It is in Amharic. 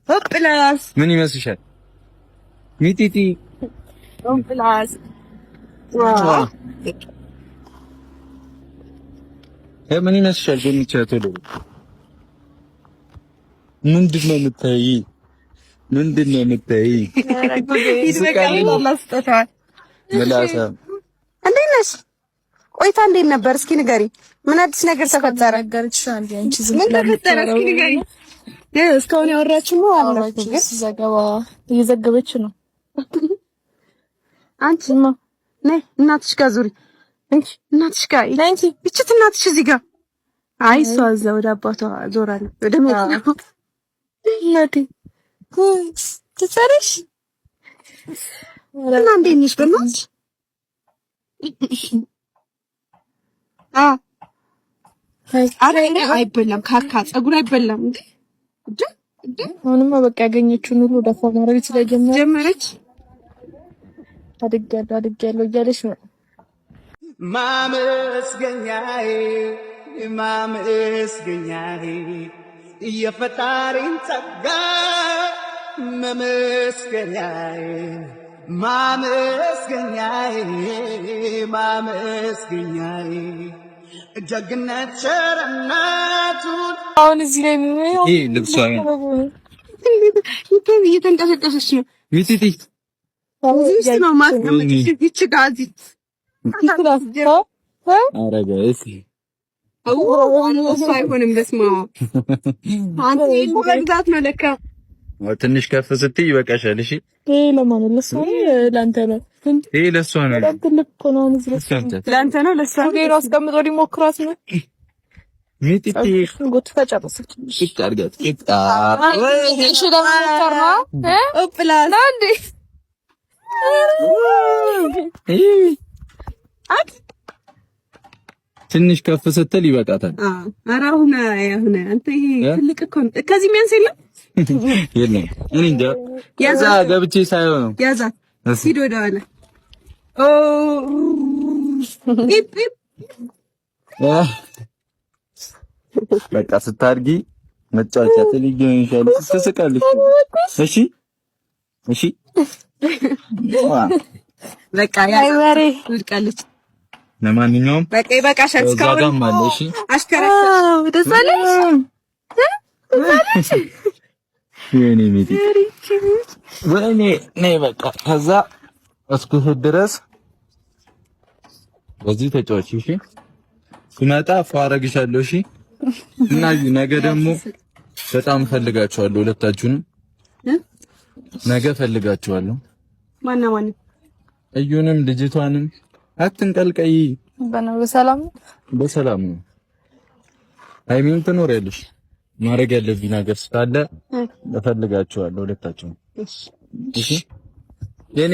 ፕላስ ምን ይመስልሻል? ሚጢጢ ፕላስ ምን ይመስልሻል? ገምቻለሁ። ምንድነው የምታይ? መላሳ እንዴት ነሽ? ቆይታ እንዴት ነበር? እስኪ ንገሪ። ምን አዲስ ነገር ተፈጠረ? ምን ተፈጠረ? እስኪ ንገሪ። እስካሁን ያወራችሁ ነው አላችሁ? ዘገባ እየዘገበች ነው። አንቺማ ነይ እናትሽ ጋር ዙሪ። እንቺ እናትሽ ጋር አንቺ ብቻት እናትሽ እዚህ ጋር። አይ እሷ እዛ ወደ አባቷ ዞራለች። ወደ መጥናት እናቴ ትሰሪሽ እና እንዴት ነሽ? በእናትሽ አይበላም። ካካ ፀጉር አይበላም እንዴ? አሁንማ በቃ ያገኘችውን ሁሉ ደፋ ማድረግ ስለጀመረች አድጌያለሁ እያለች ነው። ማመስገኛዬ የፈጣሪን ጸጋ መመስገኛዬ ደግነት ቸርነቱን አሁን እዚህ ላይ ነው። ይሄ ልብሷ እየተንቀሳቀሰች ነው። ሚጢጢ እዚህ ነው ማስቀመጥሽ ይችጋዚ አረጋስ አይሆንም። በስማ አንተ ይወርዳት ነው ለካ ትንሽ ከፍ ስትይ ይበቃሻል። እሺ ይሄ ለማን ነው? ለአንተ ነው። ይሄ ለሷ ነው። ለአንተ ነው። ለሷ ነው። አስቀምጦ ሊሞክራት ነው። ሚጢጢ ጎት ተጨረሰች። እሺ አርጋት እሺ ለማንተር ነው ኦፕላስ አንዴ ትንሽ ከፍ ስትል ይበቃታል። ኧረ አሁን አንተ ይሄ ትልቅ እኮ ነው። ከዚህ የሚያንስ የለም የለም። እኔ እንጃ ያዛ ገብቼ ሳይሆን ነው ያዛ ሂድ ወደ ኋላ በቃ ስታድጊ መጫወቻ ትልጅን ይሻል ትስቃለች። እሺ በቃ ያይወሬ ትልቃለች። ለማንኛውም በቃ ይበቃሻል። እስካሁን ማለሽ አሽከረከው ደሳለሽ የኔ ሚጢ ወይኔ ነይ በቃ ከዛ እስኩት ድረስ በዚህ ተጫዋች። እሺ ስመጣ ፋረግሻለሁ። እሺ እና ነገ ደግሞ በጣም ፈልጋችኋለሁ ሁለታችሁንም። ነገ ፈልጋችኋለሁ። ማን እዩንም ልጅቷንም አትንቀልቀይ። በሰላም ነው። ሃይሚን ትኖሪያለሽ። ማድረግ ያለብኝ ነገር ስላለ እፈልጋችኋለሁ ሁለታችሁንም። እሺ የኔ